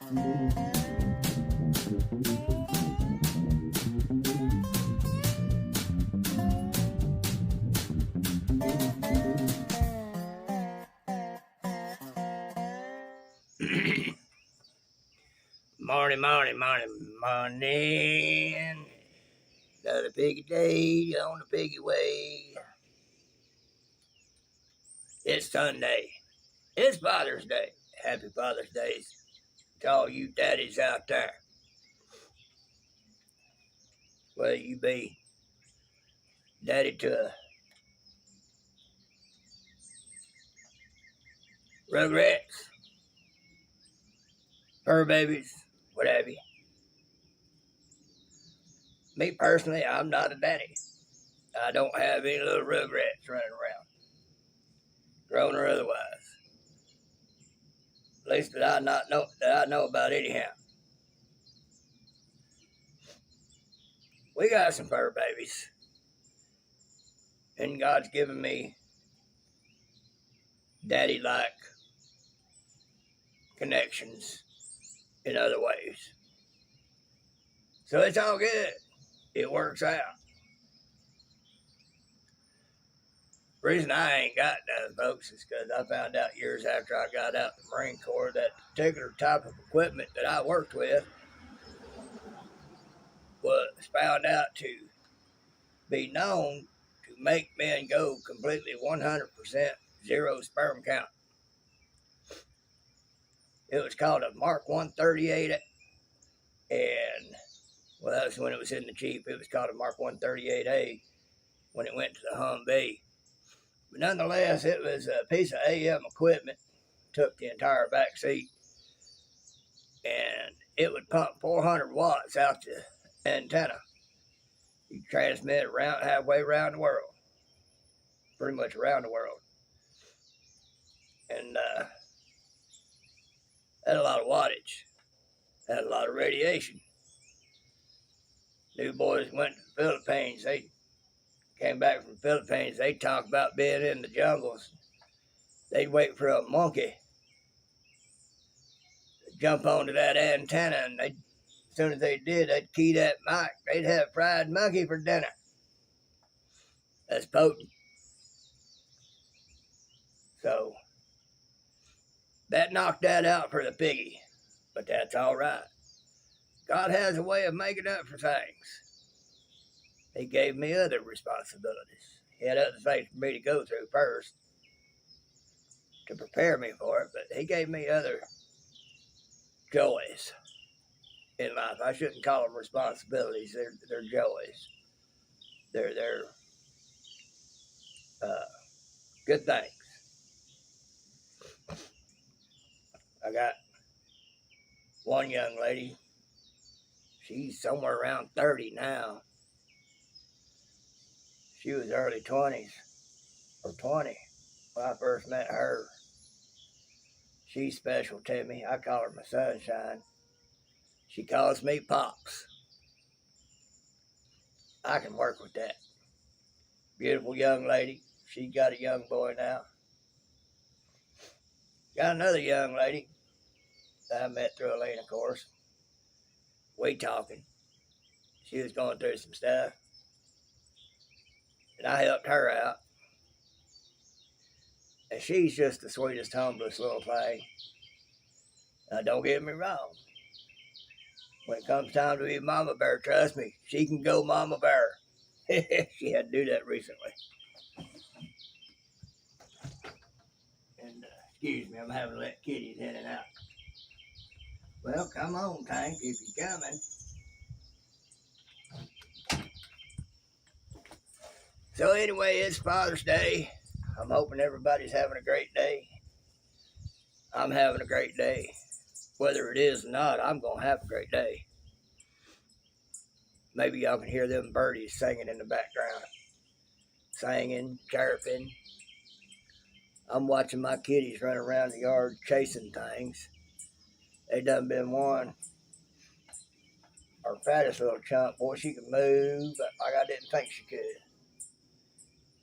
Morning. Another piggy day on the piggy way. It's Sunday. It's Father's Day. Happy Father's Day to all you daddies out there. Whether you be daddy to Rugrats, fur babies, what have you. Me personally, I'm not a daddy. I don't have any little Rugrats running around, grown or otherwise. At least that I know about anyhow. We got some fur babies, and God's given me daddy-like connections in other ways. So it's all good. It works out. The reason I ain't got none, folks, is because I found out years after I got out of the Marine Corps that particular type of equipment that I worked with was found out to be known to make men go completely 100% zero sperm count. It was called a Mark 138, and well, that was when it was in the Jeep. It was called a Mark 138A when it went to the Humvee. But nonetheless, it was a piece of AM equipment, took the entire back seat, and it would pump 400 watts out the antenna. You transmit it around halfway around the world, pretty much around the world. And had a lot of wattage, had a lot of radiation. New boys went to the Philippines. They came back from the Philippines. They talk about being in the jungles. They'd wait for a monkey to jump onto that antenna, and as soon as they did, they'd key that mic. They'd have fried monkey for dinner. That's potent. So that knocked that out for the piggy, but that's all right. God has a way of making up for things. He gave me other responsibilities. He had other things for me to go through first to prepare me for it, but he gave me other joys in life. I shouldn't call them responsibilities. They're joys. They're good things. I got one young lady. She's somewhere around 30 now. She was early 20s or 20 when I first met her. She's special to me. I call her my sunshine. She calls me Pops. I can work with that. Beautiful young lady. She got a young boy now. Got another young lady that I met through a lane, of course. We talking. She was going through some stuff, and I helped her out. And she's just the sweetest, humblest little thing. Now, don't get me wrong. When it comes time to be Mama Bear, trust me, she can go Mama Bear. She had to do that recently. And excuse me, I'm having to let kitties in and out. Well, come on, Tank, if you're coming. So anyway, it's Father's Day. I'm hoping everybody's having a great day. I'm having a great day. Whether it is or not, I'm going to have a great day. Maybe y'all can hear them birdies singing in the background. Singing, chirping. I'm watching my kitties run around the yard chasing things. They done been one. Our fattest little chump, boy, she can move, but like I didn't think she could.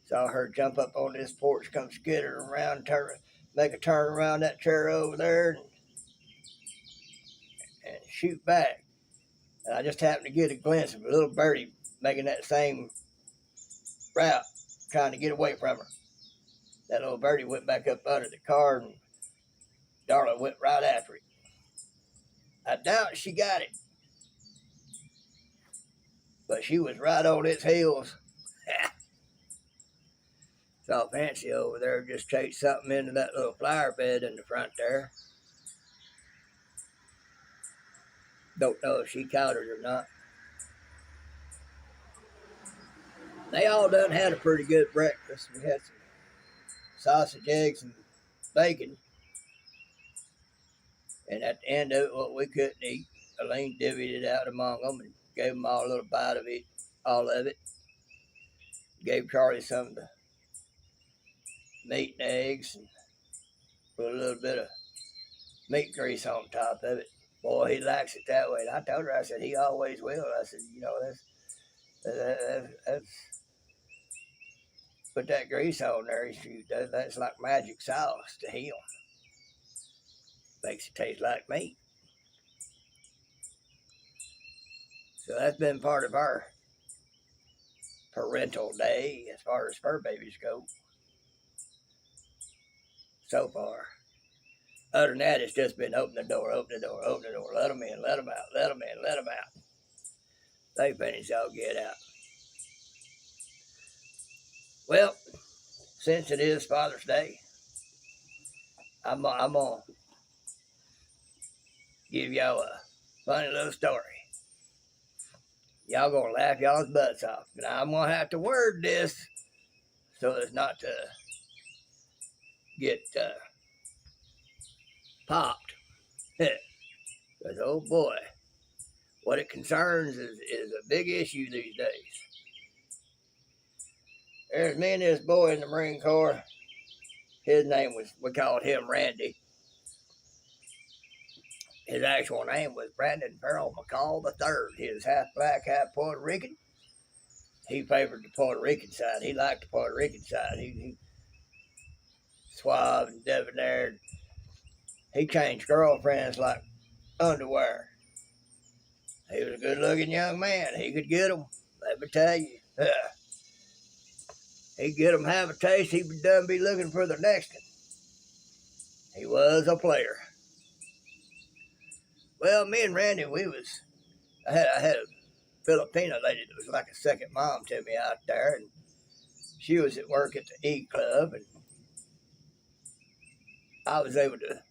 Saw her jump up on this porch, come skitter around, make a turn around that chair over there, shoot back. And I just happened to get a glimpse of a little birdie making that same route, trying to get away from her. That little birdie went back up under the car, and Darla went right after it. I doubt she got it, but she was right on its heels. Saw Fancy over there just chased something into that little flower bed in the front there. Don't know if she caught it or not. They all done had a pretty good breakfast. We had some sausage, eggs, and bacon. And at the end of it, what we couldn't eat, Elaine divvied it out among them and gave them all a little bite of it, all of it. Gave Charlie some of the meat and eggs and put a little bit of meat grease on top of it. Boy, he likes it that way. And I told her, I said, he always will. I said, you know, that's put that grease on there. That's like magic sauce to him. Makes it taste like meat. So that's been part of our parental day as far as fur babies go so far. Other than that, it's just been open the door, open the door, open the door, let them in, let them out, let them in, let them out. They finish, I'll get out. Well, since it is Father's Day, I'm gonna give y'all a funny little story. Y'all gonna laugh y'all's butts off. Now I'm gonna have to word this so as not to get popped. Because oh boy, what it concerns is a big issue these days. There's me and this boy in the Marine Corps. His name was, we called him Randy. His actual name was Brandon Farrell McCall III. He was half black, half Puerto Rican. He favored the Puerto Rican side. He liked the Puerto Rican side. He suave and debonair. He changed girlfriends like underwear. He was a good-looking young man. He could get them, let me tell you. He'd get them have a taste. He'd done be looking for the next one. He was a player. Well, me and Randy, I had a Filipino lady that was like a second mom to me out there, and she was at work at the E Club, and I was able to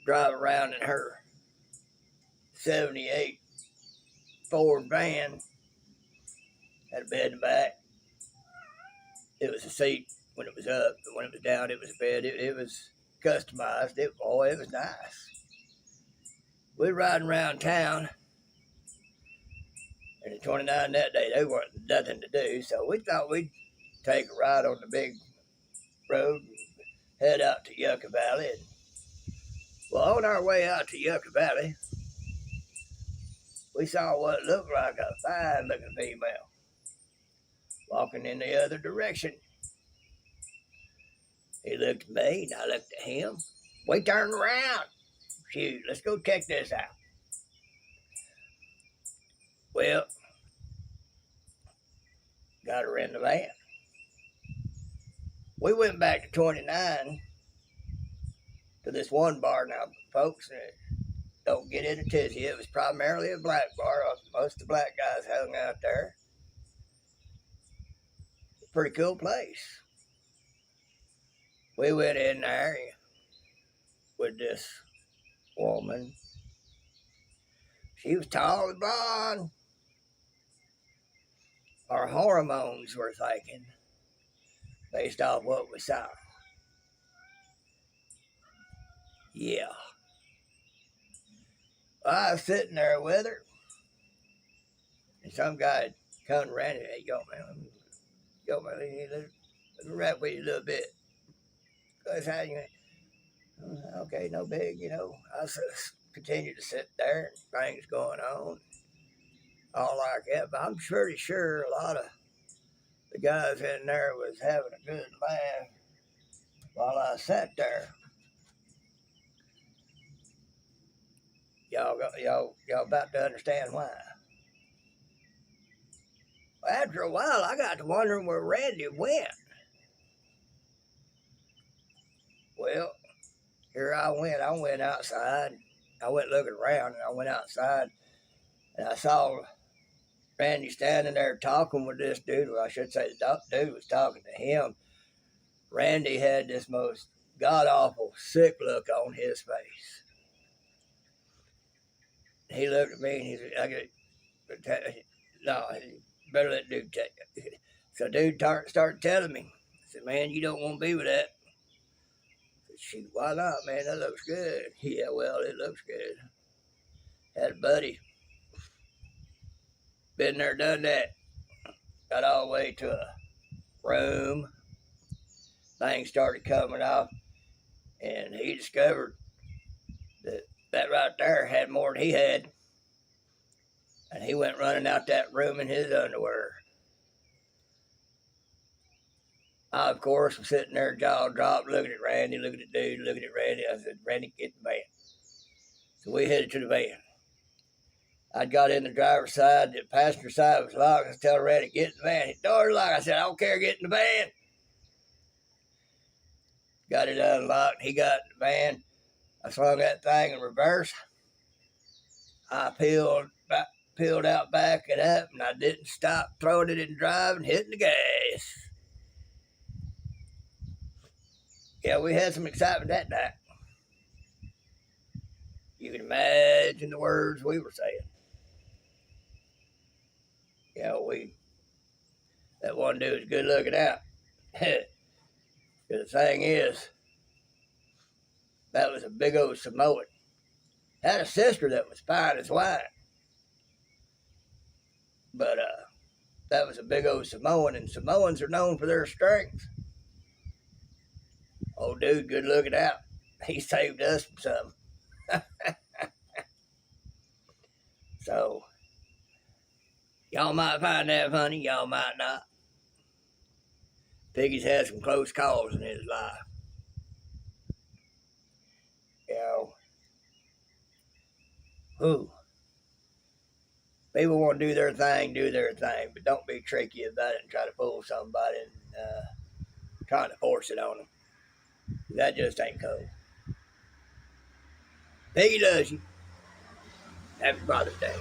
drive around in her 78 Ford van. Had a bed in the back. It was a seat when it was up, but when it was down, it was a bed. It was customized. It was nice. We were riding around town, and at 29 that day, there wasn't nothing to do, so we thought we'd take a ride on the big road and head out to Yucca Valley. And, well, on our way out to Yucca Valley, we saw what looked like a fine-looking female walking in the other direction. He looked at me, and I looked at him. We turned around. Shoot, let's go check this out. Well, got her in the van. We went back to 29 to this one bar. Now, folks, don't get in a tizzy. It was primarily a black bar. Most of the black guys hung out there. Pretty cool place. We went in there with this woman. She was tall and blonde. Our hormones were thinking, based off what we saw. Yeah. I was sitting there with her, and some guy come around and, hey, yo, man, let me rap with you a little bit. That's how you, okay, no big, you know. I continued to sit there, and things going on, all like that. But I'm pretty sure a lot of the guys in there was having a good laugh while I sat there. y'all about to understand why. Well, after a while, I got to wondering where Randy went. Well, here I went. I went outside. I went looking around, and I went outside, and I saw Randy standing there talking with this dude. Well, I should say the dude was talking to him. Randy had this most god-awful sick look on his face. He looked at me and he said, no, better let dude take it. So dude started telling me. I said, man, you don't want to be with that. I said, shoot, why not, man? That looks good. Yeah, well, it looks good. Had a buddy. Been there, done that. Got all the way to a room. Things started coming off. And he discovered that right there had more than he had. And he went running out that room in his underwear. I, of course, was sitting there, jaw dropped, looking at Randy, looking at dude, looking at Randy. I said, Randy, get in the van. So we headed to the van. I got in the driver's side. The passenger side was locked. I was telling Randy, get in the van. His door's locked. I said, I don't care, get in the van. Got it unlocked. He got in the van. I swung that thing in reverse. I peeled out, backing up, and I didn't stop throwing it in drive and hitting the gas. Yeah, we had some excitement that night. You can imagine the words we were saying. Yeah, that one dude was good looking out. The thing is, that was a big old Samoan. Had a sister that was fine as wine. But that was a big old Samoan, and Samoans are known for their strength. Old dude, good looking out. He saved us from something. So, y'all might find that funny, y'all might not. Piggy's had some close calls in his life. People want to do their thing, but don't be tricky about it and try to fool somebody and trying to force it on them. That just ain't cool. Piggy loves you. Happy Father's Day.